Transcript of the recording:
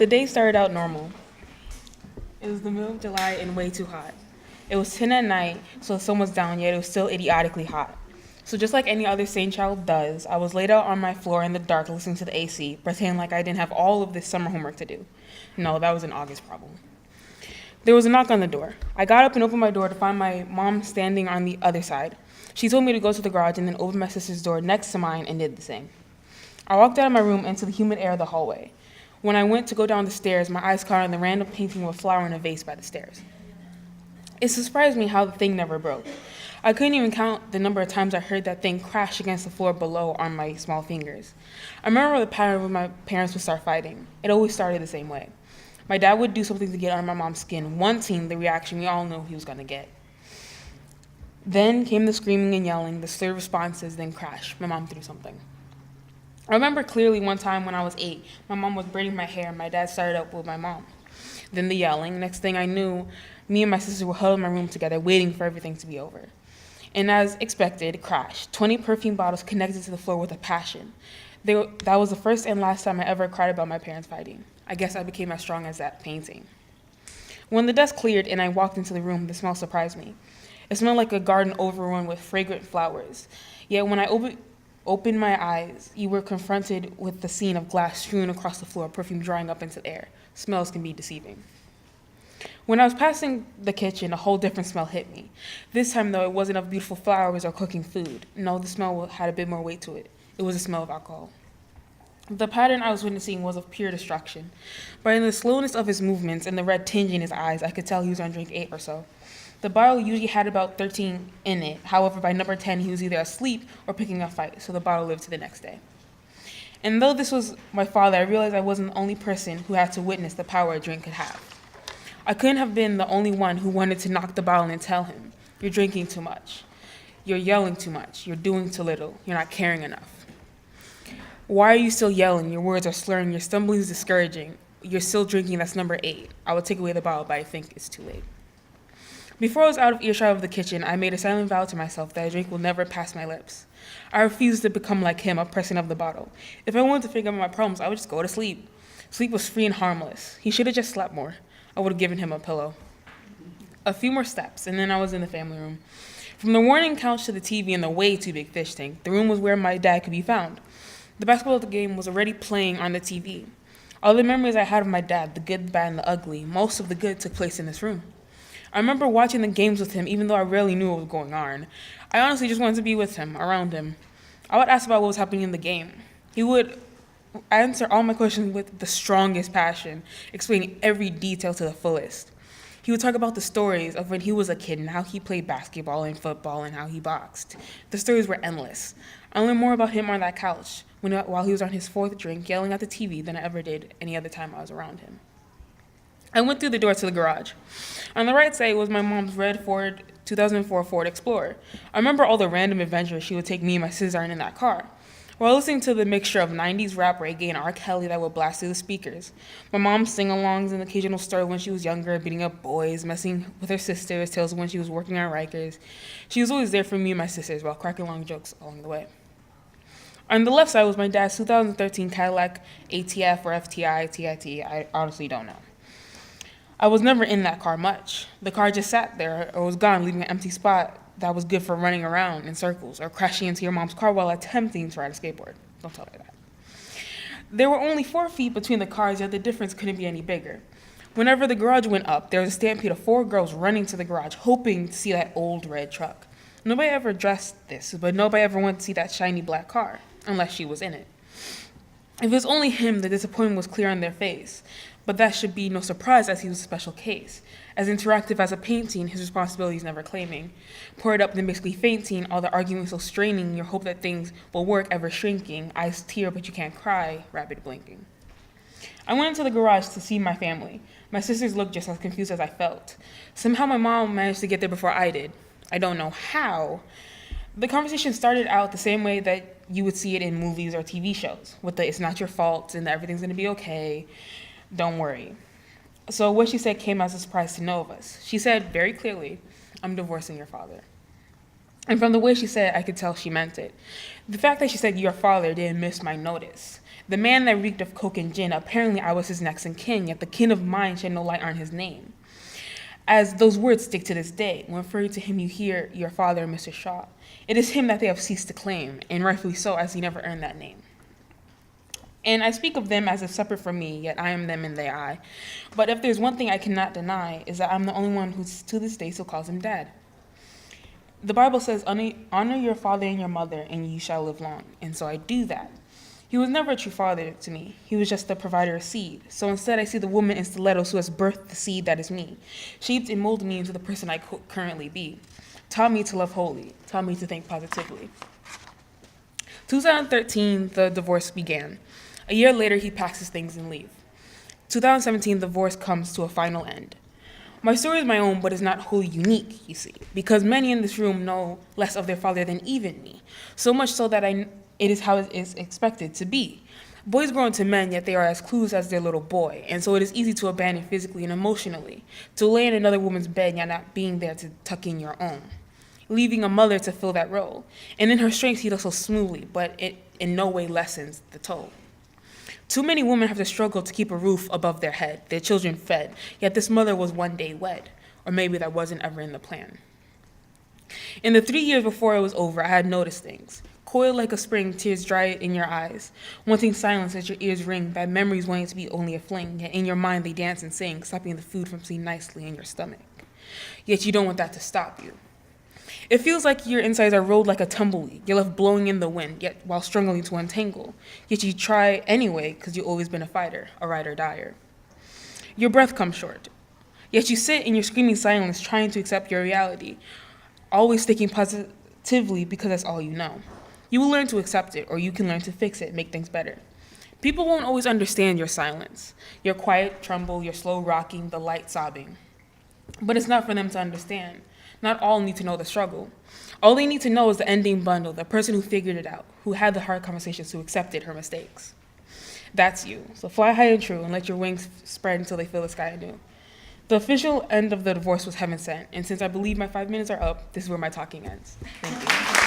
The day started out normal. It was the middle of July and way too hot. It was 10 at night, so the sun was down, yet it was still idiotically hot. So just like any other sane child does, I was laid out on my floor in the dark listening to the AC, pretending like I didn't have all of this summer homework to do. No, that was an August problem. There was a knock on the door. I got up and opened my door to find my mom standing on the other side. She told me to go to the garage and then opened my sister's door next to mine and did the same. I walked out of my room into the humid air of the hallway. When I went to go down the stairs, my eyes caught on the random painting of a flower in a vase by the stairs. It surprised me how the thing never broke. I couldn't even count the number of times I heard that thing crash against the floor below on my small fingers. I remember the pattern when my parents would start fighting. It always started the same way. My dad would do something to get under my mom's skin, wanting the reaction we all knew he was going to get. Then came the screaming and yelling, the slurred responses, then crash. My mom threw something. I remember clearly one time when I was 8, my mom was braiding my hair and my dad started up with my mom. Then the yelling. Next thing I knew, me and my sister were huddled in my room together, waiting for everything to be over. And as expected, it crashed. 20 perfume bottles connected to the floor with a passion. That was the first and last time I ever cried about my parents fighting. I guess I became as strong as that painting. When the dust cleared and I walked into the room, the smell surprised me. It smelled like a garden overrun with fragrant flowers. Yet when I opened my eyes, you were confronted with the scene of glass strewn across the floor, perfume drying up into the air. Smells can be deceiving. When I was passing the kitchen, a whole different smell hit me. This time, though, it wasn't of beautiful flowers or cooking food. No, the smell had a bit more weight to it. It was the smell of alcohol. The pattern I was witnessing was of pure destruction. But in the slowness of his movements and the red tinge in his eyes, I could tell he was on drink 8 or so. The bottle usually had about 13 in it. However, by number 10, he was either asleep or picking a fight, so the bottle lived to the next day. And though this was my father, I realized I wasn't the only person who had to witness the power a drink could have. I couldn't have been the only one who wanted to knock the bottle and tell him, "You're drinking too much. You're yelling too much. You're doing too little. You're not caring enough. Why are you still yelling? Your words are slurring. Your stumbling is discouraging. You're still drinking. That's number 8. I would take away the bottle, but I think it's too late." Before I was out of earshot of the kitchen, I made a silent vow to myself that a drink will never pass my lips. I refused to become like him, a person of the bottle. If I wanted to figure out my problems, I would just go to sleep. Sleep was free and harmless. He should have just slept more. I would have given him a pillow. A few more steps, and then I was in the family room. From the warning couch to the TV and the way too big fish tank, the room was where my dad could be found. The basketball game was already playing on the TV. All the memories I had of my dad, the good, the bad, and the ugly, most of the good took place in this room. I remember watching the games with him, even though I rarely knew what was going on. I honestly just wanted to be with him, around him. I would ask about what was happening in the game. He would answer all my questions with the strongest passion, explaining every detail to the fullest. He would talk about the stories of when he was a kid and how he played basketball and football and how he boxed. The stories were endless. I learned more about him on that couch while he was on his 4th drink, yelling at the TV than I ever did any other time I was around him. I went through the door to the garage. On the right side was my mom's red 2004 Ford Explorer. I remember all the random adventures she would take me and my sister in that car. While listening to the mixture of 90s rap reggae and R. Kelly that would blast through the speakers, my mom's sing-alongs and the occasional story when she was younger, beating up boys, messing with her sisters, tales of when she was working on Rikers. She was always there for me and my sisters while cracking long jokes along the way. On the left side was my dad's 2013 Cadillac ATF or FTI, TIT, I honestly don't know. I was never in that car much. The car just sat there or was gone, leaving an empty spot that was good for running around in circles or crashing into your mom's car while attempting to ride a skateboard. Don't tell her that. There were only 4 feet between the cars, yet the difference couldn't be any bigger. Whenever the garage went up, there was a stampede of 4 girls running to the garage, hoping to see that old red truck. Nobody ever addressed this, but nobody ever wanted to see that shiny black car, unless she was in it. If it was only him, the disappointment was clear on their face. But that should be no surprise, as he was a special case. As interactive as a painting, his responsibilities never claiming. Poured up, then basically fainting, all the arguing so straining, your hope that things will work ever shrinking, eyes tear but you can't cry, rapid blinking. I went into the garage to see my family. My sisters looked just as confused as I felt. Somehow my mom managed to get there before I did. I don't know how. The conversation started out the same way that you would see it in movies or TV shows, with the "it's not your fault" and everything's gonna be okay. Don't worry. So what she said came as a surprise to no of us. She said very clearly, "I'm divorcing your father." And from the way she said it, I could tell she meant it. The fact that she said "your father" didn't miss my notice. The man that reeked of coke and gin, apparently I was his next in kin, yet the kin of mine shed no light on his name. As those words stick to this day, when referring to him you hear your father, Mr. Shaw. It is him that they have ceased to claim, and rightfully so, as he never earned that name. And I speak of them as if separate from me, yet I am them and they I. But if there's one thing I cannot deny, is that I'm the only one who to this day still calls him dad. The Bible says, honor your father and your mother, and ye shall live long. And so I do that. He was never a true father to me. He was just the provider of seed. So instead, I see the woman in stilettos who has birthed the seed that is me, shaped and molded me into the person I currently be, taught me to love wholly, taught me to think positively. 2013, the divorce began. A year later, he packs his things and leaves. 2017, the divorce comes to a final end. My story is my own, but is not wholly unique, you see, because many in this room know less of their father than even me, so much so that it is how it is expected to be. Boys grow into men, yet they are as clueless as their little boy, and so it is easy to abandon physically and emotionally, to lay in another woman's bed, yet not being there to tuck in your own, leaving a mother to fill that role. And in her strengths, he does so smoothly, but it in no way lessens the toll. Too many women have to struggle to keep a roof above their head, their children fed, yet this mother was one day wed, or maybe that wasn't ever in the plan. In the 3 years before it was over, I had noticed things. Coiled like a spring, tears dry in your eyes, wanting silence as your ears ring, bad memories wanting to be only a fling, yet in your mind they dance and sing, stopping the food from sitting nicely in your stomach. Yet you don't want that to stop you. It feels like your insides are rolled like a tumbleweed. You're left blowing in the wind, yet while struggling to untangle. Yet you try anyway, because you've always been a fighter, a ride-or-dyer. Your breath comes short. Yet you sit in your screaming silence, trying to accept your reality, always thinking positively because that's all you know. You will learn to accept it, or you can learn to fix it, make things better. People won't always understand your silence, your quiet tremble, your slow rocking, the light sobbing. But it's not for them to understand. Not all need to know the struggle. All they need to know is the ending bundle, the person who figured it out, who had the hard conversations, who accepted her mistakes. That's you. So fly high and true and let your wings spread until they fill the sky anew. The official end of the divorce was heaven sent, and since I believe my 5 minutes are up, this is where my talking ends. Thank you.